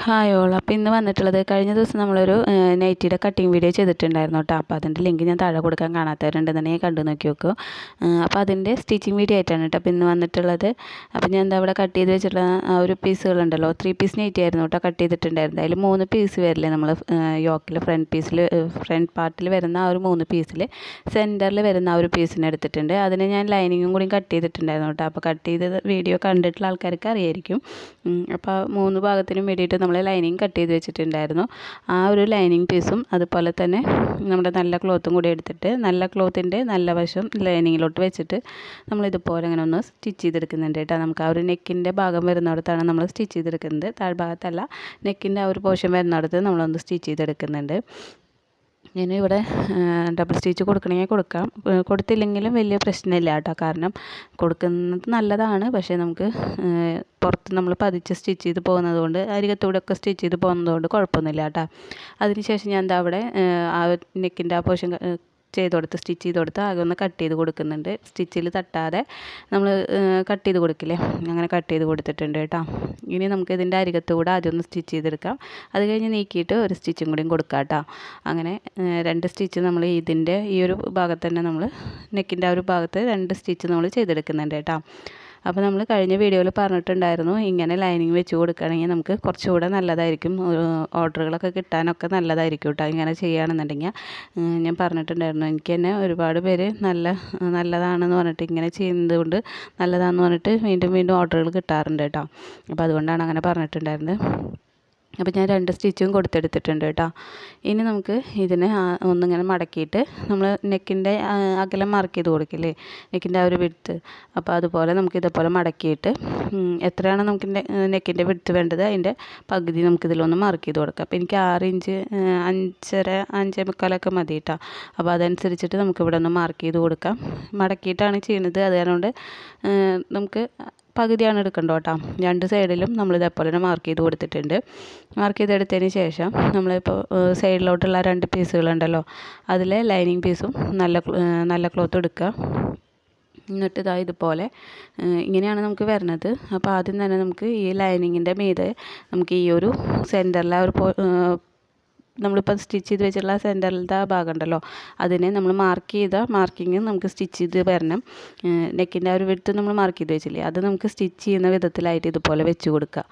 Hi all. അപ്പോൾ ഇന്ന് വന്നിട്ടുള്ളത് കഴിഞ്ഞ ദിവസം നമ്മളൊരു നൈറ്റിയുടെ കട്ടിങ് വീഡിയോ ചെയ്തിട്ടുണ്ടായിരുന്നു കേട്ടോ. അപ്പോൾ അതിൻ്റെ ലിങ്ക് ഞാൻ താഴെ കൊടുക്കാൻ കാണാത്തവരുണ്ടെന്നുണ്ടെങ്കിൽ കണ്ടു നോക്കി നോക്കൂ. അപ്പോൾ അതിൻ്റെ സ്റ്റിച്ചിങ് വീഡിയോ ആയിട്ടാണ് കേട്ടോ അപ്പോൾ ഇന്ന് വന്നിട്ടുള്ളത്. അപ്പോൾ ഞാൻ എന്താ അവിടെ കട്ട് ചെയ്ത് വെച്ചിട്ടുള്ള ആ ഒരു പീസുകളുണ്ടല്ലോ, 3 പീസ് നൈറ്റി ആയിരുന്നു കേട്ടോ കട്ട് ചെയ്തിട്ടുണ്ടായിരുന്നത്. അതിൽ 3 പീസ് വരില്ലേ നമ്മൾ യോക്കിൽ ഫ്രണ്ട് പാർട്ടിൽ വരുന്ന ആ ഒരു 3 പീസിൽ സെൻറ്ററിൽ വരുന്ന ആ ഒരു പീസിനെ എടുത്തിട്ടുണ്ട്. അതിന് ഞാൻ ലൈനിങ്ങും കൂടി കട്ട് ചെയ്തിട്ടുണ്ടായിരുന്നു കേട്ടോ. അപ്പോൾ കട്ട് ചെയ്ത് വീഡിയോ കണ്ടിട്ടുള്ള ആൾക്കാർക്ക് അറിയായിരിക്കും. അപ്പോൾ 3 ഭാഗത്തിനും വേണ്ടിയിട്ട് നമ്മൾ ലൈനിങ് കട്ട് ചെയ്ത് വെച്ചിട്ടുണ്ടായിരുന്നു. ആ ഒരു ലൈനിങ് പീസും അതുപോലെ തന്നെ നമ്മുടെ നല്ല ക്ലോത്തും കൂടി എടുത്തിട്ട് നല്ല ക്ലോത്തിൻ്റെ നല്ല വശം ലൈനിങ്ങിലോട്ട് വെച്ചിട്ട് നമ്മളിതുപോലെ അങ്ങനെ ഒന്ന് സ്റ്റിച്ച് ചെയ്തെടുക്കുന്നുണ്ട് കേട്ടോ. നമുക്ക് ആ ഒരു നെക്കിൻ്റെ ഭാഗം വരുന്നിടത്താണ് നമ്മൾ സ്റ്റിച്ച് ചെയ്തെടുക്കുന്നത്, താഴ്ഭാഗത്തല്ല. നെക്കിൻ്റെ ആ ഒരു പോർഷൻ വരുന്നിടത്ത് നമ്മളൊന്ന് സ്റ്റിച്ച് ചെയ്തെടുക്കുന്നുണ്ട്. ഇവിടെ ഡബിൾ സ്റ്റിച്ച് കൊടുക്കണമെങ്കിൽ കൊടുക്കാം, കൊടുത്തില്ലെങ്കിലും വലിയ പ്രശ്നമില്ല കേട്ടോ. കാരണം കൊടുക്കുന്നത് നല്ലതാണ്, പക്ഷേ നമുക്ക് പുറത്ത് നമ്മൾ പതിച്ച് സ്റ്റിച്ച് ചെയ്ത് പോകുന്നത് കൊണ്ട് അരികത്തൂടെ ഒക്കെ സ്റ്റിച്ച് ചെയ്ത് പോകുന്നത് കൊണ്ട് കുഴപ്പമൊന്നുമില്ല കേട്ടോ. അതിനുശേഷം ഞാൻ എന്താ അവിടെ ആ നെക്കിൻ്റെ ആ പോർഷൻ സ്റ്റിച്ച് ചെയ്ത് കൊടുത്ത് ആകെ ഒന്ന് കട്ട് ചെയ്ത് കൊടുക്കുന്നുണ്ട്. സ്റ്റിച്ചിൽ തട്ടാതെ നമ്മൾ കട്ട് ചെയ്ത് കൊടുക്കില്ലേ, അങ്ങനെ കട്ട് ചെയ്ത് കൊടുത്തിട്ടുണ്ട് കേട്ടോ. ഇനി നമുക്ക് ഇതിൻ്റെ അരികത്തൂടെ ആദ്യം ഒന്ന് സ്റ്റിച്ച് ചെയ്തെടുക്കാം. അത് കഴിഞ്ഞ് നീക്കിയിട്ട് ഒരു സ്റ്റിച്ചും കൂടിയും കൊടുക്കാം കേട്ടോ. അങ്ങനെ 2 സ്റ്റിച്ച് നമ്മൾ ഇതിൻ്റെ ഈ ഒരു ഭാഗത്ത് തന്നെ നമ്മൾ നെക്കിൻ്റെ ആ ഒരു ഭാഗത്ത് 2 സ്റ്റിച്ച് നമ്മൾ ചെയ്തെടുക്കുന്നുണ്ട് കേട്ടോ. അപ്പോൾ നമ്മൾ കഴിഞ്ഞ വീഡിയോയിൽ പറഞ്ഞിട്ടുണ്ടായിരുന്നു, ഇങ്ങനെ ലൈനിങ് വെച്ച് കൊടുക്കുകയാണെങ്കിൽ നമുക്ക് കുറച്ചുകൂടെ നല്ലതായിരിക്കും, ഓർഡറുകളൊക്കെ കിട്ടാനൊക്കെ നല്ലതായിരിക്കും കേട്ടോ. ഇങ്ങനെ ചെയ്യുകയാണെന്നുണ്ടെങ്കിൽ ഞാൻ പറഞ്ഞിട്ടുണ്ടായിരുന്നു. എനിക്ക് തന്നെ ഒരുപാട് പേര് നല്ലതാണെന്ന് പറഞ്ഞിട്ട് ഇങ്ങനെ ചെയ്യുന്നത് കൊണ്ട് നല്ലതാണെന്ന് പറഞ്ഞിട്ട് വീണ്ടും വീണ്ടും ഓർഡറുകൾ കിട്ടാറുണ്ട് കേട്ടോ. അപ്പോൾ അതുകൊണ്ടാണ് അങ്ങനെ പറഞ്ഞിട്ടുണ്ടായിരുന്നത്. അപ്പോൾ ഞാൻ 2 സ്റ്റിച്ചും കൊടുത്തെടുത്തിട്ടുണ്ട് കേട്ടോ. ഇനി നമുക്ക് ഇതിനെ ഒന്നിങ്ങനെ മടക്കിയിട്ട് നമ്മൾ നെക്കിൻ്റെ അകലം മാർക്ക് ചെയ്ത് കൊടുക്കില്ലേ, നെക്കിൻ്റെ ആ ഒരു വിഡ്ത്ത്. അപ്പോൾ അതുപോലെ നമുക്ക് ഇതേപോലെ മടക്കിയിട്ട് എത്രയാണ് നമുക്ക് നെക്കിൻ്റെ വിഡ്ത്ത് വേണ്ടത് അതിൻ്റെ പകുതി നമുക്കിതിലൊന്ന് മാർക്ക് ചെയ്ത് കൊടുക്കാം. അപ്പോൾ എനിക്ക് 6 ഇഞ്ച് 5.25 മതി കേട്ടോ. അപ്പോൾ അതനുസരിച്ചിട്ട് നമുക്കിവിടെ ഒന്ന് മാർക്ക് ചെയ്ത് കൊടുക്കാം. മടക്കിയിട്ടാണ് ചെയ്യുന്നത്, അതുകൊണ്ട് നമുക്ക് പകുതിയാണ് എടുക്കേണ്ടത് കേട്ടോ. 2 സൈഡിലും നമ്മൾ ഇതേപോലെ തന്നെ മാർക്ക് ചെയ്ത് കൊടുത്തിട്ടുണ്ട്. മാർക്ക് ചെയ്തെടുത്തതിന് ശേഷം നമ്മളിപ്പോൾ സൈഡിലോട്ടുള്ള 2 പീസുകളുണ്ടല്ലോ, അതിലെ ലൈനിങ് പീസും നല്ല ക്ലോത്ത് എടുക്കുക. എന്നിട്ട് ഇതുപോലെ ഇങ്ങനെയാണ് നമുക്ക് വരുന്നത്. അപ്പോൾ ആദ്യം തന്നെ നമുക്ക് ഈ ലൈനിങ്ങിൻ്റെ മീതെ നമുക്ക് ഈ ഒരു സെൻറ്ററിലെ ഒരു നമ്മളിപ്പോൾ സ്റ്റിച്ച് ചെയ്ത് വെച്ചിട്ടുള്ള സെൻറ്ററിലത്തെ ആ ഭാഗം ഉണ്ടല്ലോ, അതിനെ നമ്മൾ മാർക്ക് ചെയ്ത മാർക്കിങ് നമുക്ക് സ്റ്റിച്ച് ചെയ്ത് വരണം. നെക്കിൻ്റെ ആ ഒരു വിഡ്ത്ത് നമ്മൾ മാർക്ക് ചെയ്ത് വെച്ചില്ലേ, അത് നമുക്ക് സ്റ്റിച്ച് ചെയ്യുന്ന വിധത്തിലായിട്ട് ഇതുപോലെ വെച്ച് കൊടുക്കുക.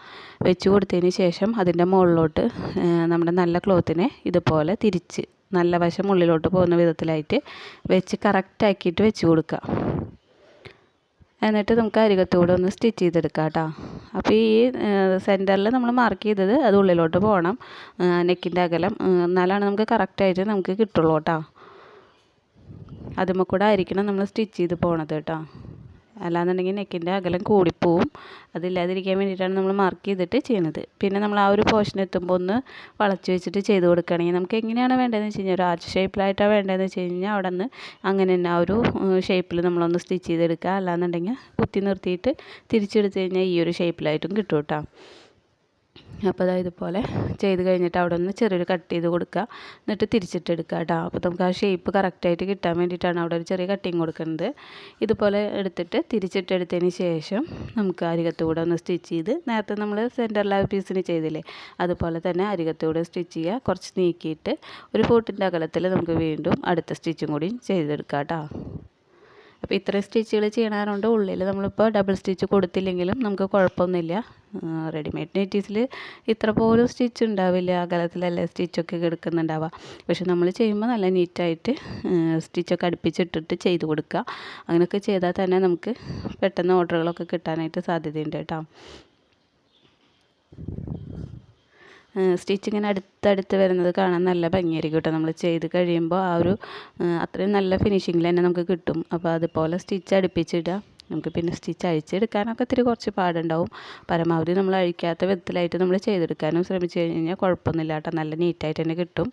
വെച്ച് കൊടുത്തതിന് ശേഷം അതിൻ്റെ മുകളിലോട്ട് നമ്മുടെ നല്ല ക്ലോത്തിനെ ഇതുപോലെ തിരിച്ച് നല്ല വശം ഉള്ളിലോട്ട് പോകുന്ന വിധത്തിലായിട്ട് വെച്ച് കറക്റ്റാക്കിയിട്ട് വെച്ച് കൊടുക്കുക. എന്നിട്ട് നമുക്ക് അരികത്തൂടെ ഒന്ന് സ്റ്റിച്ച് ചെയ്തെടുക്കാം കേട്ടോ. അപ്പോൾ ഈ സെൻറ്ററിൽ നമ്മൾ മാർക്ക് ചെയ്തത് അത് ഉള്ളിലോട്ട് പോകണം, നെക്കിൻ്റെ അകലം, എന്നാലാണ് നമുക്ക് കറക്റ്റായിട്ട് നമുക്ക് കിട്ടുള്ളൂ കേട്ടോ. അതുമ്മ കൂടെ ആയിരിക്കണം നമ്മൾ സ്റ്റിച്ച് ചെയ്ത് പോകണത് കേട്ടോ. അല്ലാന്നുണ്ടെങ്കിൽ നെക്കിൻ്റെ അകലം കൂടിപ്പോവും. അതില്ലാതിരിക്കാൻ വേണ്ടിയിട്ടാണ് നമ്മൾ മാർക്ക് ചെയ്തിട്ട് ചെയ്യുന്നത്. പിന്നെ നമ്മൾ ആ ഒരു പോർഷൻ എത്തുമ്പോൾ ഒന്ന് വളച്ച് വെച്ചിട്ട് ചെയ്ത് കൊടുക്കുകയാണെങ്കിൽ നമുക്ക് എങ്ങനെയാണ് വേണ്ടതെന്ന് വെച്ച് കഴിഞ്ഞാൽ ഒരു ആർച്ച് ഷേപ്പിലായിട്ടാണ് വേണ്ടതെന്ന് വെച്ച് കഴിഞ്ഞാൽ അവിടെ നിന്ന് അങ്ങനെ തന്നെ ആ ഒരു ഷേപ്പിൽ നമ്മളൊന്ന് സ്റ്റിച്ച് ചെയ്തെടുക്കുക. അല്ലാന്നുണ്ടെങ്കിൽ കുത്തി നിർത്തിയിട്ട് തിരിച്ചെടുത്ത് കഴിഞ്ഞാൽ ഈ ഒരു ഷേപ്പിലായിട്ടും കിട്ടും കേട്ടോ. അപ്പോൾ ഇതുപോലെ ചെയ്ത് കഴിഞ്ഞിട്ട് അവിടെ ഒന്ന് ചെറിയൊരു കട്ട് ചെയ്ത് കൊടുക്കുക, എന്നിട്ട് തിരിച്ചിട്ടെടുക്കുക കേട്ടോ. അപ്പോൾ നമുക്ക് ആ ഷേപ്പ് കറക്റ്റായിട്ട് കിട്ടാൻ വേണ്ടിയിട്ടാണ് അവിടെ ഒരു ചെറിയ കട്ടിങ് കൊടുക്കുന്നത്. ഇതുപോലെ എടുത്തിട്ട് തിരിച്ചിട്ടെടുത്തതിന് ശേഷം നമുക്ക് അരികത്തൂടെ ഒന്ന് സ്റ്റിച്ച് ചെയ്ത് നേരത്തെ നമ്മൾ സെൻറ്ററിലെ പീസിന് ചെയ്തില്ലേ, അതുപോലെ തന്നെ അരികത്തൂടെ സ്റ്റിച്ച് ചെയ്യുക. കുറച്ച് നീക്കിയിട്ട് ഒരു ഫൂട്ടിൻ്റെ അകലത്തിൽ നമുക്ക് വീണ്ടും അടുത്ത സ്റ്റിച്ചും കൂടി ചെയ്തെടുക്കാം കേട്ടോ. അപ്പോൾ ഇത്രയും സ്റ്റിച്ചുകൾ ചെയ്യണതുകൊണ്ട് ഉള്ളിൽ നമ്മളിപ്പോൾ ഡബിൾ സ്റ്റിച്ച് കൊടുത്തില്ലെങ്കിലും നമുക്ക് കുഴപ്പമൊന്നുമില്ല. റെഡിമെയ്ഡ് നൈറ്റീസിൽ ഇത്ര പോലും സ്റ്റിച്ച് ഉണ്ടാവില്ല, അകലത്തിലല്ലേ സ്റ്റിച്ചൊക്കെ എടുക്കുന്നുണ്ടാവുക. പക്ഷെ നമ്മൾ ചെയ്യുമ്പോൾ നല്ല നീറ്റായിട്ട് സ്റ്റിച്ചൊക്കെ അടുപ്പിച്ചിട്ടിട്ട് ചെയ്ത് കൊടുക്കുക. അങ്ങനെയൊക്കെ ചെയ്താൽ തന്നെ നമുക്ക് പെട്ടെന്ന് ഓർഡറുകളൊക്കെ കിട്ടാനായിട്ട് സാധ്യതയുണ്ട് കേട്ടോ. സ്റ്റിച്ച് ഇങ്ങനെ അടുത്തടുത്ത് വരുന്നത് കാണാൻ നല്ല ഭംഗിയായിരിക്കും കേട്ടോ. നമ്മൾ ചെയ്ത് കഴിയുമ്പോൾ ആ ഒരു അത്രയും നല്ല ഫിനിഷിങ്ങിൽ തന്നെ നമുക്ക് കിട്ടും. അപ്പോൾ അതുപോലെ സ്റ്റിച്ച് അടുപ്പിച്ചിടുക. നമുക്ക് പിന്നെ സ്റ്റിച്ച് അഴിച്ചെടുക്കാനൊക്കെ ഇത്തിരി കുറച്ച് പാടുണ്ടാവും. പരമാവധി നമ്മൾ അഴിക്കാത്ത വിധത്തിലായിട്ട് നമ്മൾ ചെയ്തെടുക്കാനും ശ്രമിച്ചു കഴിഞ്ഞാൽ കുഴപ്പമൊന്നുമില്ല കേട്ടോ, നല്ല നീറ്റായിട്ട് തന്നെ കിട്ടും.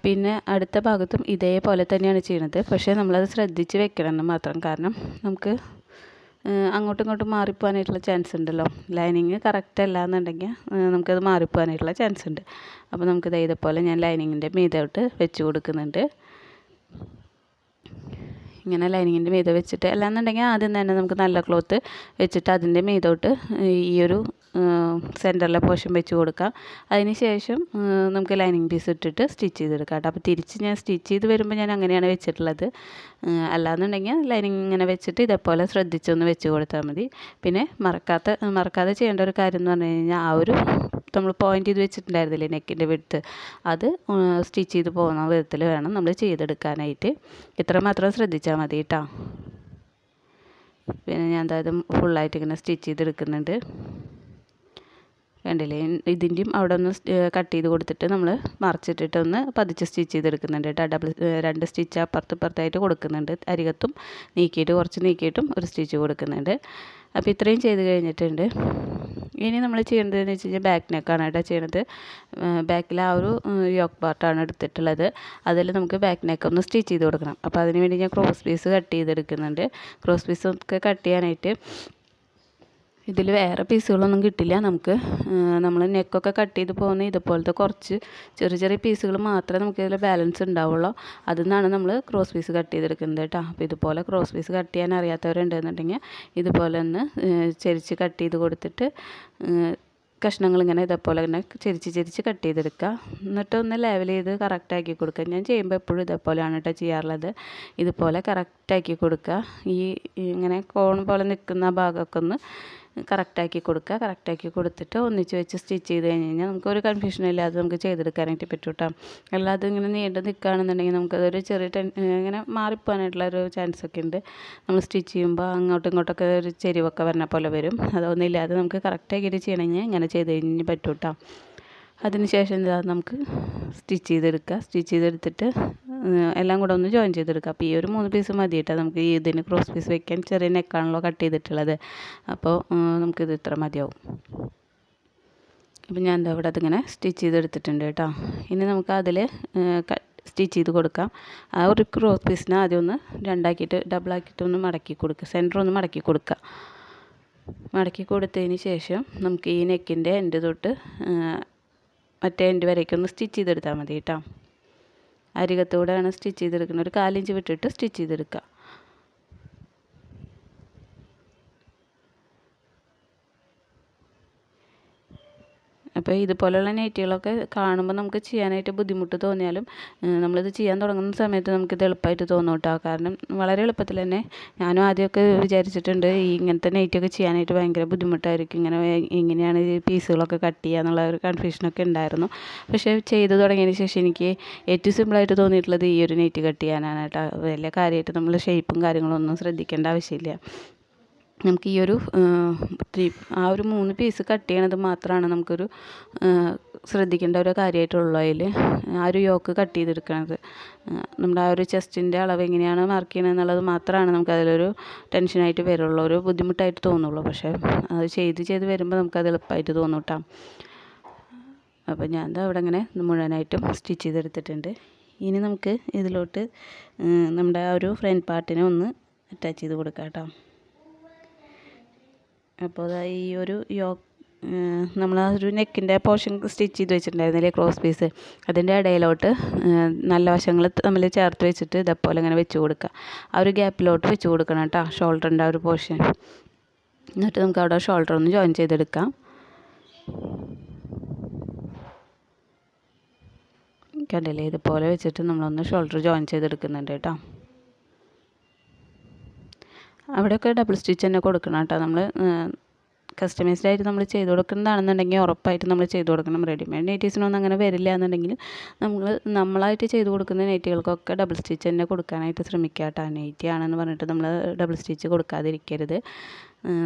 പിന്നെ അടുത്ത ഭാഗത്തും ഇതേപോലെ തന്നെയാണ് ചെയ്യുന്നത്. പക്ഷേ നമ്മളത് ശ്രദ്ധിച്ച് വെക്കണം എന്ന് മാത്രം. കാരണം നമുക്ക് അങ്ങോട്ടും ഇങ്ങോട്ടും മാറിപ്പോകാനായിട്ടുള്ള ചാൻസ് ഉണ്ടല്ലോ. ലൈനിങ് കറക്റ്റ് അല്ല എന്നുണ്ടെങ്കിൽ നമുക്കത് മാറിപ്പോകാനായിട്ടുള്ള ചാൻസ് ഉണ്ട്. അപ്പോൾ നമുക്കിത് ഇതേപോലെ ഞാൻ ലൈനിങ്ങിൻ്റെ മീതോട്ട് വെച്ച് കൊടുക്കുന്നുണ്ട്. ഇങ്ങനെ ലൈനിങ്ങിൻ്റെ മീതെ വെച്ചിട്ട്, അല്ലാന്നുണ്ടെങ്കിൽ ആദ്യം തന്നെ നമുക്ക് നല്ല ക്ലോത്ത് വെച്ചിട്ട് അതിൻ്റെ മീതോട്ട് ഈ ഒരു സെൻറ്ററിലെ പോർഷൻ വെച്ച് കൊടുക്കാം. അതിന് ശേഷം നമുക്ക് ലൈനിങ് പീസ് ഇട്ടിട്ട് സ്റ്റിച്ച് ചെയ്തെടുക്കാം കേട്ടോ. അപ്പോൾ തിരിച്ച് ഞാൻ സ്റ്റിച്ച് ചെയ്ത് വരുമ്പോൾ ഞാൻ അങ്ങനെയാണ് വെച്ചിട്ടുള്ളത്. അല്ലാന്നുണ്ടെങ്കിൽ ലൈനിങ് ഇങ്ങനെ വെച്ചിട്ട് ഇതേപോലെ ശ്രദ്ധിച്ചൊന്ന് വെച്ച് കൊടുത്താൽ മതി. പിന്നെ മറക്കാതെ ചെയ്യേണ്ട ഒരു കാര്യം എന്ന് പറഞ്ഞു കഴിഞ്ഞാൽ ആ ഒരു നമ്മൾ പോയിൻ്റ് ചെയ്ത് വെച്ചിട്ടുണ്ടായിരുന്നില്ലേ നെക്കിൻ്റെ വിഡ്ത്ത്, അത് സ്റ്റിച്ച് ചെയ്ത് പോകുന്ന വിധത്തിൽ വേണം നമ്മൾ ചെയ്തെടുക്കാനായിട്ട്. ഇത്ര മാത്രം ശ്രദ്ധിച്ചാൽ മതി കേട്ടോ. പിന്നെ ഞാൻ എന്തായത് ഫുള്ളായിട്ട് ഇങ്ങനെ സ്റ്റിച്ച് ചെയ്തെടുക്കുന്നുണ്ട്. കണ്ടില്ലേ, ഇതിൻ്റെയും അവിടെ ഒന്ന് കട്ട് ചെയ്ത് കൊടുത്തിട്ട് നമ്മൾ മറിച്ചിട്ടിട്ടൊന്ന് പതിച്ച് സ്റ്റിച്ച് ചെയ്തെടുക്കുന്നുണ്ട് കേട്ടോ. 2 സ്റ്റിച്ച് അപ്പുറത്തായിട്ട് കൊടുക്കുന്നുണ്ട്. അരികത്തും കുറച്ച് നീക്കിയിട്ടും ഒരു സ്റ്റിച്ച് കൊടുക്കുന്നുണ്ട്. അപ്പോൾ ഇത്രയും ചെയ്ത് കഴിഞ്ഞിട്ടുണ്ട്. ഇനി നമ്മൾ ചെയ്യേണ്ടതെന്ന് വെച്ച് കഴിഞ്ഞാൽ ബാക്ക് നെക്കാണ് കേട്ടോ ചെയ്യണത്. ബാക്കിൽ ആ ഒരു യോക്ക് പാർട്ടാണ് എടുത്തിട്ടുള്ളത്. അതിൽ നമുക്ക് ബാക്ക് നെക്ക് ഒന്ന് സ്റ്റിച്ച് ചെയ്ത് കൊടുക്കണം. അപ്പോൾ അതിന് വേണ്ടി ഞാൻ ക്രോസ് പീസ് കട്ട് ചെയ്തെടുക്കുന്നുണ്ട്. ക്രോസ് പീസ് ഒക്കെ കട്ട് ചെയ്യാനായിട്ട് ഇതിൽ വേറെ പീസുകളൊന്നും കിട്ടില്ല നമുക്ക്. നമ്മൾ നെക്കൊക്കെ കട്ട് ചെയ്ത് പോകുന്ന ഇതുപോലത്തെ കുറച്ച് ചെറിയ പീസുകൾ മാത്രമേ നമുക്ക് ഇതിൽ ബാലൻസ് ഉണ്ടാവുള്ളൂ. അതിൽ നിന്നാണ് നമ്മൾ ക്രോസ് പീസ് കട്ട് ചെയ്തെടുക്കുന്നത് കേട്ടോ. അപ്പോൾ ഇതുപോലെ ക്രോസ് പീസ് കട്ട് ചെയ്യാൻ അറിയാത്തവരുണ്ടെന്നുണ്ടെങ്കിൽ ഇതുപോലെ ഒന്ന് ചെരിച്ച് കട്ട് ചെയ്ത് കൊടുത്തിട്ട് കഷ്ണങ്ങൾ ഇങ്ങനെ ഇതേപോലെ ഇങ്ങനെ ചെരിച്ച് കട്ട് ചെയ്തെടുക്കുക. എന്നിട്ട് ഒന്ന് ലെവൽ ചെയ്ത് കറക്റ്റാക്കി കൊടുക്കുക. ഞാൻ ചെയ്യുമ്പോൾ എപ്പോഴും ഇതേപോലെയാണ് കേട്ടോ ചെയ്യാറുള്ളത്. ഇതുപോലെ കറക്റ്റാക്കി കൊടുക്കുക. ഇങ്ങനെ കോൺ പോലെ നിൽക്കുന്ന ഭാഗമൊക്കെ ഒന്ന് കറക്റ്റാക്കി കൊടുത്തിട്ട് ഒന്നിച്ച് വെച്ച് സ്റ്റിച്ച് ചെയ്ത് കഴിഞ്ഞ് കഴിഞ്ഞാൽ നമുക്കൊരു കൺഫ്യൂഷനും ഇല്ലാതെ നമുക്ക് ചെയ്തെടുക്കാനായിട്ട് പറ്റും കേട്ടോ. അല്ലാതെ ഇങ്ങനെ നീണ്ടു നിൽക്കുകയാണെന്നുണ്ടെങ്കിൽ നമുക്കതൊരു ചെറിയ ഇങ്ങനെ മാറിപ്പോകാനായിട്ടുള്ളൊരു ചാൻസൊക്കെ ഉണ്ട്. നമ്മൾ സ്റ്റിച്ച് ചെയ്യുമ്പോൾ അങ്ങോട്ടും ഇങ്ങോട്ടൊക്കെ ഒരു ചെരിവൊക്കെ വരുന്ന പോലെ വരും. അതൊന്നും ഇല്ലാതെ നമുക്ക് കറക്റ്റാക്കിയിട്ട് ചെയ്യണമെങ്കിൽ ഇങ്ങനെ ചെയ്ത് കഴിഞ്ഞ് പറ്റും കേട്ടോ. അതിനുശേഷം നമുക്ക് സ്റ്റിച്ച് ചെയ്തെടുത്തിട്ട് എല്ലാം കൂടെ ഒന്ന് ജോയിൻ ചെയ്തെടുക്കുക. അപ്പോൾ ഈ ഒരു 3 പീസ് മതി കേട്ടോ. നമുക്ക് ഇതിന് ക്രോസ് പീസ് വെക്കാൻ ചെറിയ നെക്കാണല്ലോ കട്ട് ചെയ്തിട്ടുള്ളത്. അപ്പോൾ നമുക്കിത് ഇത്ര മതിയാവും. അപ്പോൾ ഞാൻ ഇവിടെ അതിങ്ങനെ സ്റ്റിച്ച് ചെയ്തെടുത്തിട്ടുണ്ട് കേട്ടോ. ഇനി നമുക്ക് അതിൽ സ്റ്റിച്ച് ചെയ്ത് കൊടുക്കാം. ആ ഒരു ക്രോസ് പീസിനെ ആദ്യം ഒന്ന് ഡബിളാക്കിയിട്ട് ഒന്ന് മടക്കി കൊടുക്കുക. സെൻറ്റർ ഒന്ന് മടക്കി കൊടുക്കുക. മടക്കി കൊടുത്തതിന് ശേഷം നമുക്ക് ഈ നെക്കിൻ്റെ എൻഡ് തൊട്ട് മറ്റേ എൻഡ് വരേക്കൊന്ന് സ്റ്റിച്ച് ചെയ്തെടുത്താൽ മതി കേട്ടോ. അരികത്തൂടെയാണ് സ്റ്റിച്ച് ചെയ്തെടുക്കുന്നത്. ഒരു 4 ഇഞ്ച് വിട്ടിട്ട് സ്റ്റിച്ച് ചെയ്തെടുക്കുക. അപ്പോൾ ഇതുപോലെയുള്ള നൈറ്റികളൊക്കെ കാണുമ്പോൾ നമുക്ക് ചെയ്യാനായിട്ട് ബുദ്ധിമുട്ട് തോന്നിയാലും നമ്മളിത് ചെയ്യാൻ തുടങ്ങുന്ന സമയത്ത് നമുക്കിത് എളുപ്പമായിട്ട് തോന്നും കേട്ടോ. കാരണം വളരെ എളുപ്പത്തിൽ തന്നെ ഞാനും ആദ്യമൊക്കെ വിചാരിച്ചിട്ടുണ്ട് ഇങ്ങനത്തെ നൈറ്റിയൊക്കെ ചെയ്യാനായിട്ട് ഭയങ്കര ബുദ്ധിമുട്ടായിരിക്കും, ഇങ്ങനെയാണ് ഈ പീസുകളൊക്കെ കട്ട് ചെയ്യുക എന്നുള്ള ഒരു കൺഫ്യൂഷനൊക്കെ ഉണ്ടായിരുന്നു. പക്ഷേ ചെയ്ത് തുടങ്ങിയതിന് ശേഷം എനിക്ക് ഏറ്റവും സിമ്പിളായിട്ട് തോന്നിയിട്ടുള്ളത് ഈ ഒരു നൈറ്റി കട്ട് ചെയ്യാനാണ് കേട്ടോ. വലിയ കാര്യമായിട്ട് നമ്മൾ ഷേപ്പും കാര്യങ്ങളൊന്നും ശ്രദ്ധിക്കേണ്ട ആവശ്യമില്ല. നമുക്ക് ഈ ഒരു ആ ഒരു 3 പീസ് കട്ട് ചെയ്യണത് മാത്രമാണ് നമുക്കൊരു ശ്രദ്ധിക്കേണ്ട ഒരു കാര്യമായിട്ടുള്ളൂ. അതിൽ ആ ഒരു യോക്ക് കട്ട് ചെയ്തെടുക്കണത് നമ്മുടെ ആ ഒരു ചെസ്റ്റിൻ്റെ അളവ് എങ്ങനെയാണ് മാർക്ക് ചെയ്യണത് എന്നുള്ളത് മാത്രമാണ് നമുക്കതിലൊരു ടെൻഷനായിട്ട് വരുള്ളൂ, ഒരു ബുദ്ധിമുട്ടായിട്ട് തോന്നുള്ളൂ. പക്ഷേ അത് ചെയ്ത് വരുമ്പോൾ നമുക്കത് എളുപ്പമായിട്ട് തോന്നും കേട്ടോ. അപ്പോൾ ഞാൻ അവിടെ ഇങ്ങനെ മുഴുവനായിട്ടും സ്റ്റിച്ച് ചെയ്തെടുത്തിട്ടുണ്ട്. ഇനി നമുക്ക് ഇതിലോട്ട് നമ്മുടെ ആ ഒരു ഫ്രണ്ട് പാർട്ടിനെ ഒന്ന് അറ്റാച്ച് ചെയ്ത് കൊടുക്കാം കേട്ടോ. അപ്പോൾ ഈ ഒരു നമ്മൾ ആ ഒരു നെക്കിൻ്റെ പോർഷൻ സ്റ്റിച്ച് ചെയ്ത് വെച്ചിട്ടുണ്ടായിരുന്നില്ലേ ക്രോസ് പീസ്, അതിൻ്റെ ഇടയിലോട്ട് നല്ല വശങ്ങൾ തമ്മിൽ ചേർത്ത് വെച്ചിട്ട് ഇതേപോലെ ഇങ്ങനെ വെച്ച് കൊടുക്കുക. ആ ഒരു ഗ്യാപ്പിലോട്ട് വെച്ച് കൊടുക്കണം കേട്ടോ ഷോൾഡറിൻ്റെ ആ ഒരു പോർഷൻ. എന്നിട്ട് നമുക്ക് അവിടെ ഷോൾഡർ ഒന്ന് ജോയിൻ ചെയ്തെടുക്കാം. കണ്ടില്ലേ, ഇതുപോലെ വെച്ചിട്ട് നമ്മളൊന്ന് ഷോൾഡർ ജോയിൻ ചെയ്തെടുക്കുന്നുണ്ട് കേട്ടോ. അവിടെയൊക്കെ ഡബിൾ സ്റ്റിച്ച് തന്നെ കൊടുക്കണം കേട്ടോ. നമ്മൾ കസ്റ്റമൈസ്ഡ് ആയിട്ട് നമ്മൾ ചെയ്ത് കൊടുക്കുന്നതാണെന്നുണ്ടെങ്കിൽ ഉറപ്പായിട്ട് നമ്മൾ ചെയ്ത് കൊടുക്കണം. റെഡിമെയ്ഡ് നൈറ്റീസിനൊന്നും അങ്ങനെ വരില്ല എന്നുണ്ടെങ്കിൽ നമ്മളായിട്ട് ചെയ്ത് കൊടുക്കുന്ന നൈറ്റികൾക്കൊക്കെ ഡബിൾ സ്റ്റിച്ച് തന്നെ കൊടുക്കാനായിട്ട് ശ്രമിക്കുക കേട്ടോ. നൈറ്റി ആണെന്ന് പറഞ്ഞിട്ട് നമ്മൾ ഡബിൾ സ്റ്റിച്ച് കൊടുക്കാതിരിക്കരുത്.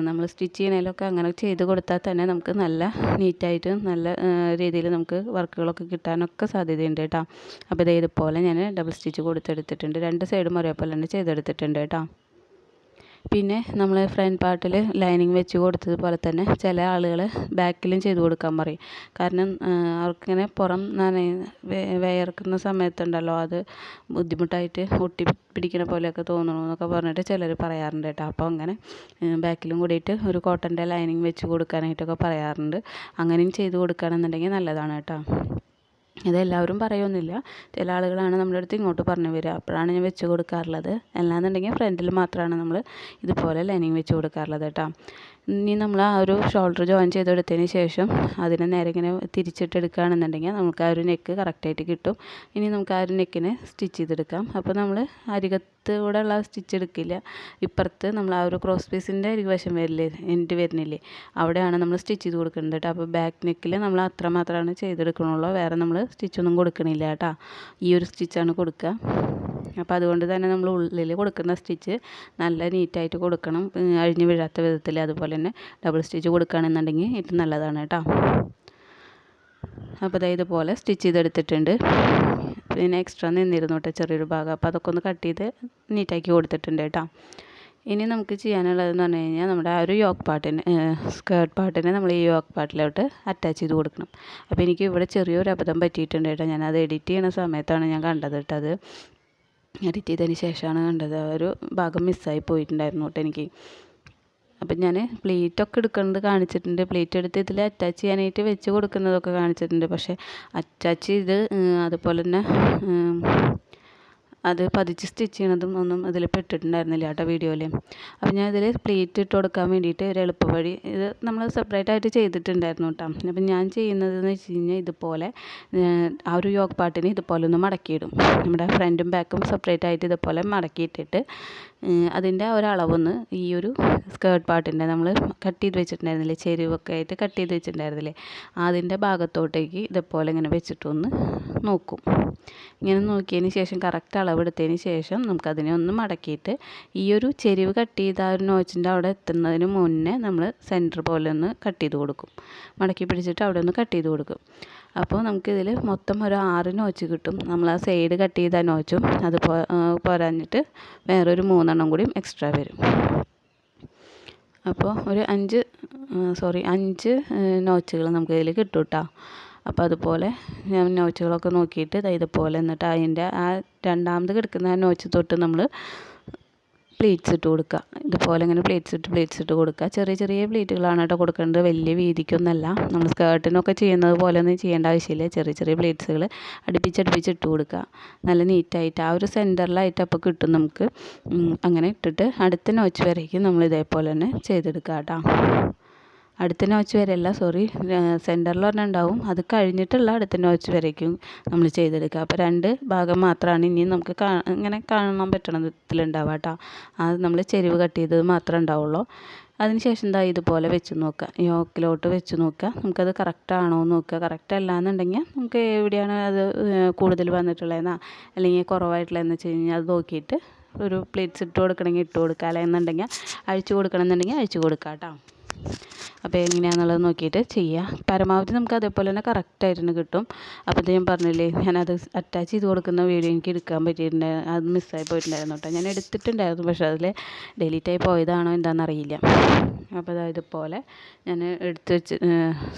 നമ്മൾ സ്റ്റിച്ച് ചെയ്യണതിലൊക്കെ അങ്ങനെ ചെയ്ത് കൊടുത്താൽ തന്നെ നമുക്ക് നല്ല നീറ്റായിട്ട് നല്ല രീതിയിൽ നമുക്ക് വർക്കുകളൊക്കെ കിട്ടാനൊക്കെ സാധ്യതയുണ്ട് കേട്ടോ. അപ്പോൾ ഇതുപോലെ ഞാൻ ഡബിൾ സ്റ്റിച്ച് കൊടുത്തെടുത്തിട്ടുണ്ട്. 2 സൈഡും ഒരേപോലെ തന്നെ ചെയ്തെടുത്തിട്ടുണ്ട് കേട്ടോ. പിന്നെ നമ്മൾ ഫ്രണ്ട് പാർട്ടിൽ ലൈനിങ് വെച്ച് കൊടുത്തതുപോലെ തന്നെ ചില ആളുകൾ ബാക്കിലും ചെയ്ത് കൊടുക്കാൻ പറയും. കാരണം അവർക്കിങ്ങനെ പുറം വിയർക്കുന്ന സമയത്തുണ്ടല്ലോ അത് ബുദ്ധിമുട്ടായിട്ട് ഒട്ടി പിടിക്കുന്ന പോലെയൊക്കെ തോന്നണു എന്നൊക്കെ പറഞ്ഞിട്ട് ചിലർ പറയാറുണ്ട് കേട്ടോ. അപ്പോൾ അങ്ങനെ ബാക്കിലും കൂടിയിട്ട് ഒരു കോട്ടൻ്റെ ലൈനിങ് വെച്ച് കൊടുക്കാനായിട്ടൊക്കെ പറയാറുണ്ട്. അങ്ങനെയും ചെയ്ത് കൊടുക്കുകയാണെന്നുണ്ടെങ്കിൽ നല്ലതാണ് കേട്ടോ. ഇതെല്ലാവരും പറയുമൊന്നുമില്ല, ചില ആളുകളാണ് നമ്മുടെ അടുത്ത് ഇങ്ങോട്ട് പറഞ്ഞു വരിക, അപ്പോഴാണ് ഞാൻ വെച്ച് കൊടുക്കാറുള്ളത്. അല്ലാന്നുണ്ടെങ്കിൽ ഫ്രണ്ടിൽ മാത്രമാണ് നമ്മൾ ഇതുപോലെ ലൈനിങ് വെച്ച് കൊടുക്കാറുള്ളത് കേട്ടോ. ഇനി നമ്മൾ ആ ഒരു ഷോൾഡർ ജോയിൻ ചെയ്തെടുത്തതിന് ശേഷം അതിനെ നേരെ ഇങ്ങനെ തിരിച്ചിട്ടെടുക്കുകയാണെന്നുണ്ടെങ്കിൽ നമുക്ക് ആ ഒരു നെക്ക് കറക്റ്റായിട്ട് കിട്ടും. ഇനി നമുക്ക് ആ ഒരു നെക്കിനെ സ്റ്റിച്ച് ചെയ്തെടുക്കാം. അപ്പോൾ നമ്മൾ അരികത്ത് കൂടെ ഉള്ള സ്റ്റിച്ച് എടുക്കില്ല, ഇപ്പുറത്ത് നമ്മൾ ആ ഒരു ക്രോസ് പീസിൻ്റെ ഇരുവശം വരില്ലേ, എൻഡ് വരുന്നില്ലേ, അവിടെയാണ് നമ്മൾ സ്റ്റിച്ച് ചെയ്ത് കൊടുക്കുന്നത് കേട്ടോ. അപ്പോൾ ബാക്ക് നെക്കിൽ നമ്മൾ അത്ര മാത്രമാണ് ചെയ്തെടുക്കണുള്ളൂ, വേറെ നമ്മൾ സ്റ്റിച്ചൊന്നും കൊടുക്കണില്ല കേട്ടോ. ഈ ഒരു സ്റ്റിച്ചാണ് കൊടുക്കുക. അപ്പോൾ അതുകൊണ്ട് തന്നെ നമ്മൾ ഉള്ളിൽ കൊടുക്കുന്ന സ്റ്റിച്ച് നല്ല നീറ്റായിട്ട് കൊടുക്കണം, അഴിഞ്ഞ് വീഴാത്ത വിധത്തിൽ. അതുപോലെ തന്നെ ഡബിൾ സ്റ്റിച്ച് കൊടുക്കുകയാണെന്നുണ്ടെങ്കിൽ ഏറ്റവും നല്ലതാണ് കേട്ടോ. അപ്പോൾ ഇതുപോലെ സ്റ്റിച്ച് ചെയ്തെടുത്തിട്ടുണ്ട്. പിന്നെ എക്സ്ട്രാ നിന്നിരുന്നു കേട്ടോ ചെറിയൊരു ഭാഗം, അപ്പോൾ അതൊക്കെ ഒന്ന് കട്ട് ചെയ്ത് നീറ്റാക്കി കൊടുത്തിട്ടുണ്ട് കേട്ടോ. ഇനി നമുക്ക് ചെയ്യാനുള്ളതെന്ന് പറഞ്ഞു കഴിഞ്ഞാൽ നമ്മുടെ ആ ഒരു യോക്ക് പാർട്ടിന്, സ്കേർട്ട് പാർട്ടിനെ നമ്മൾ ഈ യോക്ക് പാർട്ടിലോട്ട് അറ്റാച്ച് ചെയ്ത് കൊടുക്കണം. അപ്പോൾ എനിക്ക് ഇവിടെ ചെറിയൊരു അബദ്ധം പറ്റിയിട്ടുണ്ട് കേട്ടോ. ഞാനത് എഡിറ്റ് ചെയ്യുന്ന സമയത്താണ് ഞാൻ കണ്ടത് കേട്ടോ. അത് എഡിറ്റ് ചെയ്തതിന് ശേഷമാണ് കണ്ടത്. ഒരു ഭാഗം മിസ്സായി പോയിട്ടുണ്ടായിരുന്നു കേട്ടോ എനിക്ക്. അപ്പം ഞാൻ പ്ലേറ്റൊക്കെ എടുക്കുന്നത് കാണിച്ചിട്ടുണ്ട്, പ്ലേറ്റ് എടുത്ത് ഇതിൽ അറ്റാച്ച് ചെയ്യാനായിട്ട് വെച്ച് കൊടുക്കുന്നതൊക്കെ കാണിച്ചിട്ടുണ്ട്. പക്ഷേ അറ്റാച്ച് ചെയ്ത് അതുപോലെ തന്നെ അത് പതിച്ച് സ്റ്റിച്ച് ചെയ്യണതും ഒന്നും അതിൽ പെട്ടിട്ടുണ്ടായിരുന്നില്ല കേട്ടോ വീഡിയോയിൽ. അപ്പോൾ ഞാൻ ഇതിൽ പ്ലേറ്റ് ഇട്ട് കൊടുക്കാൻ വേണ്ടിയിട്ട് ഒരു എളുപ്പ വഴി, ഇത് നമ്മൾ സെപ്പറേറ്റ് ആയിട്ട് ചെയ്തിട്ടുണ്ടായിരുന്നു കേട്ടോ. അപ്പം ഞാൻ ചെയ്യുന്നതെന്ന് വെച്ച് കഴിഞ്ഞാൽ ഇതുപോലെ ആ ഒരു യോക്ക് പാർട്ടിന് ഇതുപോലെ ഒന്ന് മടക്കിയിടും. നമ്മുടെ ഫ്രണ്ടും ബാക്കും സെപ്പറേറ്റ് ആയിട്ട് ഇതുപോലെ മടക്കിയിട്ടിട്ട് അതിൻ്റെ ഒരളവൊന്ന് ഈ ഒരു സ്കേർട്ട് പാർട്ടിൻ്റെ നമ്മൾ കട്ട് ചെയ്ത് വെച്ചിട്ടുണ്ടായിരുന്നില്ലേ, ചെരുവൊക്കെ ആയിട്ട് കട്ട് ചെയ്ത് വെച്ചിട്ടുണ്ടായിരുന്നില്ലേ, അതിൻ്റെ ഭാഗത്തോട്ടേക്ക് ഇതുപോലെ ഇങ്ങനെ വെച്ചിട്ടൊന്ന് നോക്കും. ഇങ്ങനെ നോക്കിയതിന് ശേഷം കറക്റ്റ് അളവെടുത്തതിന് ശേഷം നമുക്കതിനെ ഒന്ന് മടക്കിയിട്ട് ഈ ഒരു ചെരിവ് കട്ട് ചെയ്ത ആ ഒരു നോച്ചിൻ്റെ അവിടെ എത്തുന്നതിന് മുന്നേ നമ്മൾ സെൻറ്റർ പോലെ ഒന്ന് കട്ട് ചെയ്ത് കൊടുക്കും. മടക്കി പിടിച്ചിട്ട് അവിടെ ഒന്ന് കട്ട് ചെയ്ത് കൊടുക്കും. അപ്പോൾ നമുക്കിതിൽ മൊത്തം ഒരു 6 നോച്ച് കിട്ടും. നമ്മൾ ആ സൈഡ് കട്ട് ചെയ്ത നോച്ചും അത് പോരാഞ്ഞിട്ട് വേറൊരു 3 കൂടിയും എക്സ്ട്രാ വരും. അപ്പോൾ ഒരു 5 നോച്ചുകൾ നമുക്കിതിൽ കിട്ടും കേട്ടോ. അപ്പോൾ അതുപോലെ ഞാൻ നോച്ചുകളൊക്കെ നോക്കിയിട്ട് ഇതുപോലെ, എന്നിട്ട് അതിൻ്റെ ആ രണ്ടാമത് കിടക്കുന്ന ആ നോച്ച് തൊട്ട് നമ്മൾ പ്ലേറ്റ്സ് ഇട്ട് കൊടുക്കുക. ഇതുപോലെ ഇങ്ങനെ പ്ലേറ്റ്സ് ഇട്ട് കൊടുക്കുക. ചെറിയ ചെറിയ പ്ലേറ്റുകളാണ് കേട്ടോ കൊടുക്കേണ്ടത്, വലിയ വീതിക്കൊന്നല്ല. നമ്മൾ സ്കേർട്ടിനൊക്കെ ചെയ്യുന്നത് പോലെ ഒന്നും ചെയ്യേണ്ട ആവശ്യമില്ല. ചെറിയ ചെറിയ പ്ലേറ്റ്സുകൾ അടുപ്പിച്ച് ഇട്ട് കൊടുക്കുക. നല്ല നീറ്റായിട്ട് ആ ഒരു സെൻറ്ററിലായിട്ട് അപ്പോൾ കിട്ടും നമുക്ക്. അങ്ങനെ ഇട്ടിട്ട് അടുത്ത നോച്ച് വരേക്കും നമ്മൾ ഇതേപോലെ തന്നെ ചെയ്തെടുക്കുക കേട്ടോ. അടുത്ത നോച്ച് വരെയല്ല, സെൻറ്ററിൽ ഒരെണ്ണം ഉണ്ടാവും, അത് കഴിഞ്ഞിട്ടുള്ള അടുത്ത നോച്ച് വരേക്കും നമ്മൾ ചെയ്തെടുക്കുക. അപ്പോൾ 2 ഭാഗം മാത്രമാണ് ഇനി നമുക്ക് ഇങ്ങനെ കാണാൻ പറ്റണത്തിലുണ്ടാവുക കേട്ടോ. അത് നമ്മൾ ചെരിവ് കട്ട് ചെയ്തത് മാത്രമേ ഉണ്ടാവുള്ളൂ. അതിനുശേഷം ഇതുപോലെ വെച്ച് നോക്കുക, യോക്കിലോട്ട് വെച്ച് നോക്കുക. നമുക്കത് കറക്റ്റ് ആണോ എന്ന് നോക്കുക. കറക്റ്റ് അല്ല എന്നുണ്ടെങ്കിൽ നമുക്ക് എവിടെയാണ് അത് കൂടുതൽ വന്നിട്ടുള്ളതെന്നാ അല്ലെങ്കിൽ കുറവായിട്ടുള്ളതെന്ന് വെച്ച് കഴിഞ്ഞാൽ അത് നോക്കിയിട്ട് ഒരു പ്ലേറ്റ്സ് ഇട്ട് കൊടുക്കണമെങ്കിൽ ഇട്ട് കൊടുക്കുക, അല്ല എന്നുണ്ടെങ്കിൽ അഴിച്ചു കൊടുക്കണമെന്നുണ്ടെങ്കിൽ അഴിച്ചു കൊടുക്കുക കേട്ടോ. അപ്പോൾ എങ്ങനെയാണെന്നുള്ളത് നോക്കിയിട്ട് ചെയ്യുക. പരമാവധി നമുക്ക് അതേപോലെ തന്നെ കറക്റ്റായിട്ട് കിട്ടും. അപ്പോൾ ഇത് ഞാൻ പറഞ്ഞില്ലേ, ഞാനത് അറ്റാച്ച് ചെയ്ത് കൊടുക്കുന്ന വീഡിയോ എനിക്ക് എടുക്കാൻ പറ്റിയിട്ടുണ്ടായിരുന്നു, അത് മിസ്സായി പോയിട്ടുണ്ടായിരുന്നു കേട്ടോ. ഞാൻ എടുത്തിട്ടുണ്ടായിരുന്നു, പക്ഷേ അതിൽ ഡിലീറ്റായി പോയതാണോ എന്താണെന്നറിയില്ല. അപ്പോൾ ഇതുപോലെ ഞാൻ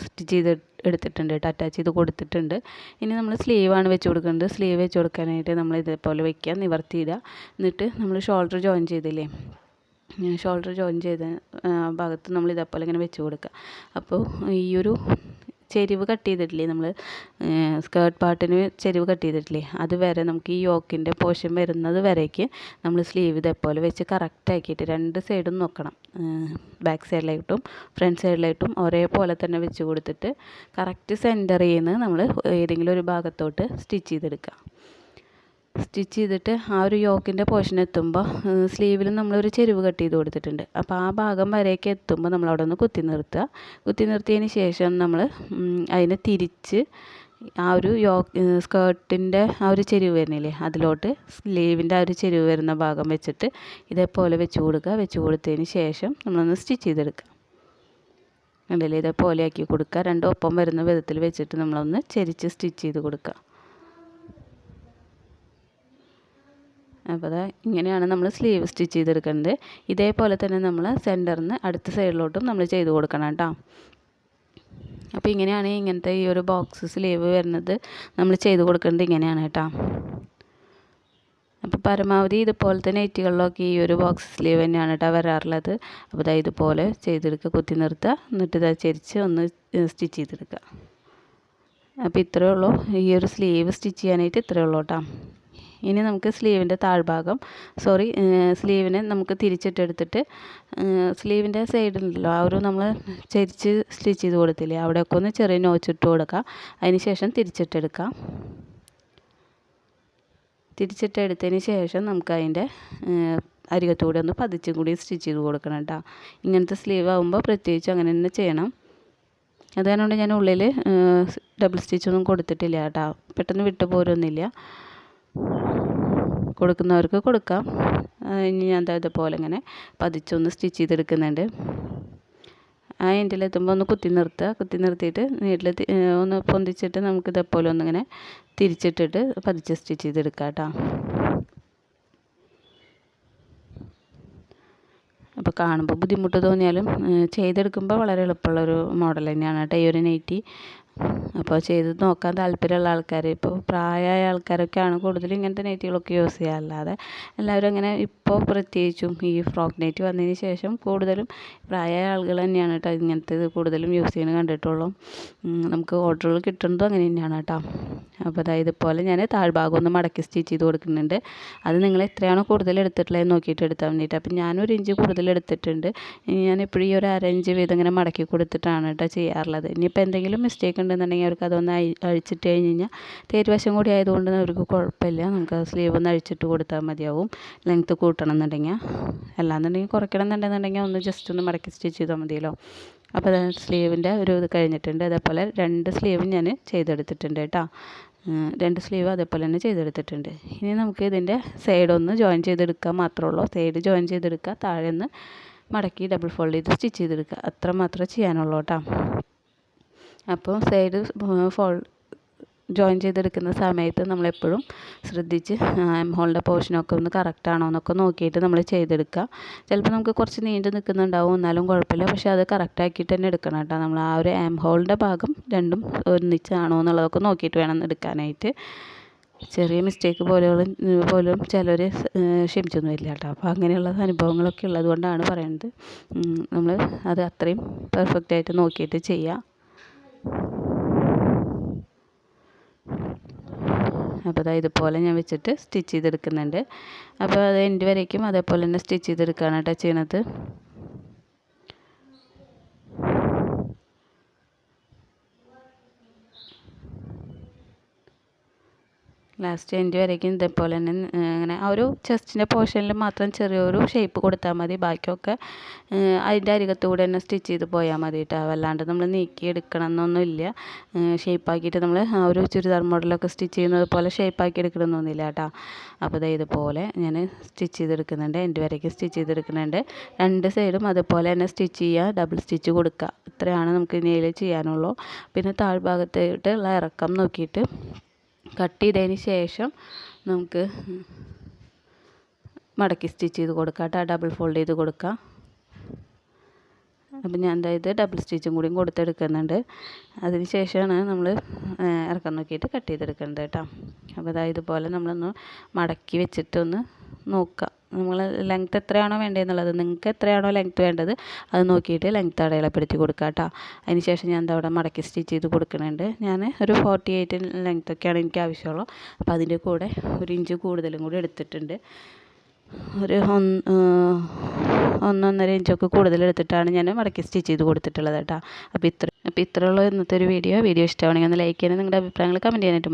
സ്റ്റിച്ച് ചെയ്ത് എടുത്തിട്ടുണ്ട് കേട്ടോ, അറ്റാച്ച് ചെയ്ത് കൊടുത്തിട്ടുണ്ട്. ഇനി നമ്മൾ സ്ലീവാണ് വെച്ച് കൊടുക്കേണ്ടത്. സ്ലീവ് വെച്ച് കൊടുക്കാനായിട്ട് നമ്മൾ ഇതേപോലെ വയ്ക്കുക, നിവർത്തിയിടുക. എന്നിട്ട് നമ്മൾ ഷോൾഡർ ജോയിൻ ചെയ്തില്ലേ, ഷോൾഡർ ജോയിൻ ചെയ്ത ഭാഗത്ത് നമ്മൾ ഇതേപോലെ ഇങ്ങനെ വെച്ച് കൊടുക്കുക. അപ്പോൾ ഈ ഒരു ചെരിവ് കട്ട് ചെയ്തിട്ടില്ലേ, നമ്മൾ സ്കേർട്ട് പാർട്ടിന് ചെരിവ് കട്ട് ചെയ്തിട്ടില്ലേ, അത് വരെ നമുക്ക് ഈ യോക്കിൻ്റെ പോർഷൻ വരുന്നത് വരേക്ക് നമ്മൾ സ്ലീവ് ഇതേപോലെ വെച്ച് കറക്റ്റാക്കിയിട്ട് 2 സൈഡും നോക്കണം. ബാക്ക് സൈഡിലായിട്ടും ഫ്രണ്ട് സൈഡിലായിട്ടും ഒരേപോലെ തന്നെ വെച്ച് കൊടുത്തിട്ട് കറക്റ്റ് സെൻറ്ററിൽ നിന്ന് നമ്മൾ ഏതെങ്കിലും ഒരു ഭാഗത്തോട്ട് സ്റ്റിച്ച് ചെയ്തെടുക്കുക. സ്റ്റിച്ച് ചെയ്തിട്ട് ആ ഒരു യോക്കിൻ്റെ പോർഷൻ എത്തുമ്പോൾ സ്ലീവിൽ നമ്മളൊരു ചെരിവ് കട്ട് ചെയ്ത് കൊടുത്തിട്ടുണ്ട്. അപ്പോൾ ആ ഭാഗം വരേക്ക് എത്തുമ്പോൾ നമ്മൾ അവിടെ ഒന്ന് കുത്തി നിർത്തിയതിന് ശേഷം നമ്മൾ അതിനെ തിരിച്ച് ആ ഒരു സ്കേർട്ടിൻ്റെ ആ ഒരു ചെരിവ് വരുന്നില്ലേ, അതിലോട്ട് സ്ലീവിൻ്റെ ആ ഒരു ചെരിവ് വരുന്ന ഭാഗം വെച്ചിട്ട് ഇതേപോലെ വെച്ച് കൊടുത്തതിന് ശേഷം നമ്മളൊന്ന് സ്റ്റിച്ച് ചെയ്തെടുക്കുക. കണ്ടില്ലേ, ഇതേപോലെ ആക്കി കൊടുക്കുക. 2 ഒപ്പം വരുന്ന വിധത്തിൽ വെച്ചിട്ട് നമ്മളൊന്ന് ചെരിച്ച് സ്റ്റിച്ച് ചെയ്ത് കൊടുക്കുക. അപ്പോൾ ഇങ്ങനെയാണ് നമ്മൾ സ്ലീവ് സ്റ്റിച്ച് ചെയ്തെടുക്കുന്നത്. ഇതേപോലെ തന്നെ നമ്മൾ സെൻറ്ററിൽ നിന്ന് അടുത്ത സൈഡിലോട്ടും നമ്മൾ ചെയ്ത് കൊടുക്കണം കേട്ടോ. അപ്പോൾ ഇങ്ങനെയാണ് ഇങ്ങനത്തെ ഈ ഒരു ബോക്സ് സ്ലീവ് വരുന്നത് നമ്മൾ ചെയ്ത് കൊടുക്കേണ്ടത് ഇങ്ങനെയാണ് കേട്ടോ. അപ്പോൾ പരമാവധി ഇതുപോലത്തെ നെറ്റുകളിലൊക്കെ ഈ ഒരു ബോക്സ് സ്ലീവ് തന്നെയാണ് കേട്ടോ വരാറുള്ളത്. അപ്പോൾ ഇതുപോലെ ചെയ്തെടുക്കുക, കുത്തി നിർത്തുക, എന്നിട്ട് ചെരിച്ച് ഒന്ന് സ്റ്റിച്ച് ചെയ്തെടുക്കുക. അപ്പോൾ ഇത്രയേ ഉള്ളൂ, ഈ ഒരു സ്ലീവ് സ്റ്റിച്ച് ചെയ്യാനായിട്ട് ഇത്രയേ ഉള്ളൂ കേട്ടോ. ഇനി നമുക്ക് സ്ലീവിൻ്റെ താഴ്ഭാഗം സ്ലീവിനെ നമുക്ക് തിരിച്ചിട്ടെടുത്തിട്ട് സ്ലീവിൻ്റെ സൈഡിലുണ്ടല്ലോ ആ ഒരു നമ്മൾ ചരിച്ച് സ്റ്റിച്ച് ചെയ്ത് കൊടുത്തില്ലേ അവിടെയൊക്കെ ഒന്ന് ചെറിയ നോച്ചിട്ട് കൊടുക്കുക. അതിന് ശേഷം തിരിച്ചിട്ടെടുക്കാം. തിരിച്ചിട്ടെടുത്തതിന് ശേഷം നമുക്ക് അതിൻ്റെ അരികത്തൂടെ ഒന്ന് പതിച്ചും കൂടി സ്റ്റിച്ച് ചെയ്ത് കൊടുക്കണം കേട്ടോ. ഇങ്ങനത്തെ സ്ലീവ് ആകുമ്പോൾ പ്രത്യേകിച്ച് അങ്ങനെ തന്നെ ചെയ്യണം. അതുകൊണ്ട് ഞാൻ ഉള്ളിൽ ഡബിൾ സ്റ്റിച്ചൊന്നും കൊടുത്തിട്ടില്ല കേട്ടോ. പെട്ടെന്ന് വിട്ടു പോരൊന്നുമില്ല. കൊടുക്കുന്നവർക്ക് കൊടുക്കാം. ഇനി ഞാൻ ഇതുപോലെ ഇങ്ങനെ പതിച്ചൊന്ന് സ്റ്റിച്ച് ചെയ്തെടുക്കുന്നുണ്ട്. ആ എൻഡിലെത്തുമ്പോൾ ഒന്ന് കുത്തി നിർത്തിയിട്ട് നീട്ടിൽ ഒന്ന് പൊന്തിച്ചിട്ട് നമുക്ക് ഇതേപോലെ ഒന്നിങ്ങനെ തിരിച്ചിട്ടിട്ട് പതിച്ച് സ്റ്റിച്ച് ചെയ്തെടുക്കാം കേട്ടോ. അപ്പോൾ കാണുമ്പോൾ ബുദ്ധിമുട്ട് തോന്നിയാലും ചെയ്തെടുക്കുമ്പോൾ വളരെ എളുപ്പമുള്ളൊരു മോഡൽ തന്നെയാണ് കേട്ടോ ഈ ഒരു നൈറ്റി. അപ്പോൾ ചെയ്ത് നോക്കാൻ താല്പര്യമുള്ള ആൾക്കാർ, ഇപ്പോൾ പ്രായമായ ആൾക്കാരൊക്കെയാണ് കൂടുതലും ഇങ്ങനത്തെ നൈറ്റികളൊക്കെ യൂസ് ചെയ്യുക. അല്ലാതെ എല്ലാവരും അങ്ങനെ ഇപ്പോൾ പ്രത്യേകിച്ചും ഈ ഫ്രോക്ക് നൈറ്റി വന്നതിന് ശേഷം കൂടുതലും പ്രായമായ ആളുകൾ തന്നെയാണ് കേട്ടോ ഇങ്ങനത്തെ കൂടുതലും യൂസ് ചെയ്യുന്നത് കണ്ടിട്ടുള്ളൂ. നമുക്ക് ഓർഡറുകൾ കിട്ടുന്നതും അങ്ങനെ തന്നെയാണ് കേട്ടോ. അപ്പോൾ അതായത് ഇതുപോലെ ഞാൻ താഴ്ഭാഗം ഒന്ന് മടക്കി സ്റ്റിച്ച് ചെയ്ത് കൊടുക്കുന്നുണ്ട്. അത് നിങ്ങൾ എത്രയാണോ കൂടുതൽ എടുത്തിട്ടുള്ളത് നോക്കിയിട്ട് എടുത്താൽ വേണ്ടിയിട്ട്. അപ്പം ഞാനൊരു ഇഞ്ച് കൂടുതൽ എടുത്തിട്ടുണ്ട്. ഞാനെപ്പോഴും ഈ ഒരു അരഞ്ച് വീതം ഇങ്ങനെ മടക്കി കൊടുത്തിട്ടാണ് കേട്ടോ ചെയ്യാറുള്ളത്. ഇനിയിപ്പോൾ എന്തെങ്കിലും മിസ്റ്റേക്ക് ഉണ്ടെന്നുണ്ടെങ്കിൽ അവർക്ക് അതൊന്ന് അഴിച്ചിട്ട് കഴിഞ്ഞ് കഴിഞ്ഞാൽ തേരുവശം കൂടി ആയതുകൊണ്ട് അവർക്ക് കുഴപ്പമില്ല. നമുക്ക് സ്ലീവ് ഒന്ന് അഴിച്ചിട്ട് കൊടുത്താൽ മതിയാവും. ലെങ്ത്ത് കൂട്ടണം എന്നുണ്ടെങ്കിൽ, അല്ലാന്നുണ്ടെങ്കിൽ കുറയ്ക്കണം എന്നുണ്ടെന്നുണ്ടെങ്കിൽ ഒന്ന് ജസ്റ്റ് ഒന്ന് മടക്കി സ്റ്റിച്ച് ചെയ്താൽ മതിയല്ലോ. അപ്പോൾ സ്ലീവിൻ്റെ ഒരു ഇത് കഴിഞ്ഞിട്ടുണ്ട്. അതേപോലെ 2 സ്ലീവും ഞാൻ ചെയ്തെടുത്തിട്ടുണ്ട് കേട്ടോ. 2 സ്ലീവ് അതേപോലെ തന്നെ ചെയ്തെടുത്തിട്ടുണ്ട്. ഇനി നമുക്ക് ഇതിൻ്റെ സൈഡൊന്ന് ജോയിൻ ചെയ്തെടുക്കാൻ മാത്രമേ ഉള്ളൂ. സൈഡ് ജോയിൻ ചെയ്തെടുക്കുക, താഴെ ഒന്ന് മടക്കി ഡബിൾ ഫോൾഡ് ചെയ്ത് സ്റ്റിച്ച് ചെയ്തെടുക്കുക. അത്ര മാത്രമേ ചെയ്യാനുള്ളൂ കേട്ടോ. അപ്പോൾ സൈഡ് ജോയിൻ ചെയ്തെടുക്കുന്ന സമയത്ത് നമ്മളെപ്പോഴും ശ്രദ്ധിച്ച് ഹോളിൻ്റെ പോർഷനൊക്കെ ഒന്ന് കറക്റ്റാണോ എന്നൊക്കെ നോക്കിയിട്ട് നമ്മൾ ചെയ്തെടുക്കുക. ചിലപ്പോൾ നമുക്ക് കുറച്ച് നീണ്ടു നിൽക്കുന്നുണ്ടാവും, എന്നാലും കുഴപ്പമില്ല. പക്ഷേ അത് കറക്റ്റാക്കിയിട്ട് തന്നെ എടുക്കണം കേട്ടോ. നമ്മൾ ആ ഒരു ഹോളിൻ്റെ ഭാഗം രണ്ടും ഒന്നിച്ചാണോ എന്നുള്ളതൊക്കെ നോക്കിയിട്ട് വേണം എടുക്കാനായിട്ട്. ചെറിയ മിസ്റ്റേക്ക് പോലും ചിലർ ക്ഷമിച്ചൊന്നും ഇല്ല കേട്ടോ. അപ്പോൾ അങ്ങനെയുള്ള അനുഭവങ്ങളൊക്കെ ഉള്ളത് കൊണ്ടാണ് പറയുന്നത്. നമ്മൾ അത് അത്രയും പെർഫെക്റ്റായിട്ട് നോക്കിയിട്ട് ചെയ്യുക. അപ്പോൾ ഇതുപോലെ ഞാൻ വെച്ചിട്ട് സ്റ്റിച്ച് ചെയ്തെടുക്കുന്നുണ്ട്. അപ്പോൾ അത് എൻഡ് വരേക്കും അതേപോലെ തന്നെ സ്റ്റിച്ച് ചെയ്തെടുക്കുകയാണ് കേട്ടോ ചെയ്യണത്. ലാസ്റ്റ് എൻഡ് വരേക്കും ഇതേപോലെ തന്നെ അങ്ങനെ ആ ഒരു ചെസ്റ്റിൻ്റെ പോർഷനിൽ മാത്രം ചെറിയൊരു ഷേപ്പ് കൊടുത്താൽ മതി. ബാക്കിയൊക്കെ അതിൻ്റെ അരികത്തൂടെ തന്നെ സ്റ്റിച്ച് ചെയ്ത് പോയാൽ മതി കേട്ടോ. വല്ലാണ്ട് നമ്മൾ നീക്കി എടുക്കണം എന്നൊന്നുമില്ല. ഷേപ്പാക്കിയിട്ട് നമ്മൾ ആ ഒരു ചുരിദാർ മോഡലൊക്കെ സ്റ്റിച്ച് ചെയ്യുന്നത് പോലെ ഷേപ്പാക്കി എടുക്കണമെന്നൊന്നുമില്ല കേട്ടോ. അപ്പോൾ ഇതുപോലെ ഞാൻ സ്റ്റിച്ച് ചെയ്തെടുക്കുന്നുണ്ട്. എൻഡ് വരേക്കും സ്റ്റിച്ച് ചെയ്തെടുക്കുന്നുണ്ട്. 2 സൈഡും അതുപോലെ തന്നെ സ്റ്റിച്ച് ചെയ്യുക, ഡബിൾ സ്റ്റിച്ച് കൊടുക്കുക. ഇത്രയാണ് നമുക്ക് ഇനിയിൽ ചെയ്യാനുള്ളൂ. പിന്നെ താഴ്ഭാഗത്തായിട്ടുള്ള ഇറക്കം നോക്കിയിട്ട് കട്ട് ചെയ്തതിന് ശേഷം നമുക്ക് മടക്കി സ്റ്റിച്ച് ചെയ്ത് കൊടുക്കാം കേട്ടോ. ഡബിൾ ഫോൾഡ് ചെയ്ത് കൊടുക്കുക. അപ്പം ഞാൻ ഡബിൾ സ്റ്റിച്ചും കൂടിയും കൊടുത്തെടുക്കുന്നുണ്ട്. അതിന് ശേഷമാണ് നമ്മൾ ഇറക്കം നോക്കിയിട്ട് കട്ട് ചെയ്തെടുക്കുന്നത് കേട്ടോ. അപ്പോൾ ഇതുപോലെ നമ്മളൊന്ന് മടക്കി വെച്ചിട്ടൊന്ന് നോക്കുക. നമ്മൾ ലെങ്ത്ത് എത്രയാണോ വേണ്ടതെന്നുള്ളത്, നിങ്ങൾക്ക് എത്രയാണോ ലെങ്ത്ത് വേണ്ടത് അത് നോക്കിയിട്ട് ലെങ്ത്ത് അടയാളപ്പെടുത്തി കൊടുക്കുക കേട്ടോ. അതിന് ശേഷം ഞാൻ അവിടെ മടക്കി സ്റ്റിച്ച് ചെയ്ത് കൊടുക്കുന്നുണ്ട്. ഞാൻ ഒരു 48 ലെങ്ത്തൊക്കെയാണ് എനിക്ക് ആവശ്യമുള്ളൂ. അപ്പോൾ അതിൻ്റെ കൂടെ 1 ഇഞ്ച് കൂടുതലും കൂടി എടുത്തിട്ടുണ്ട്. ഒരു 1-1.5 ഇഞ്ചൊക്കെ കൂടുതൽ എടുത്തിട്ടാണ് ഞാൻ മടക്കി സ്റ്റിച്ച് ചെയ്ത് കൊടുത്തിട്ടുള്ളത് കേട്ടോ. അപ്പോൾ ഇത്രയുള്ള ഇന്നത്തെ ഒരു വീഡിയോ ഇഷ്ടമാണെങ്കിൽ ഒന്ന് ലൈക്ക് ചെയ്യാനും നിങ്ങളുടെ അഭിപ്രായങ്ങൾ കമൻറ്റ് ചെയ്യാനായിട്ട്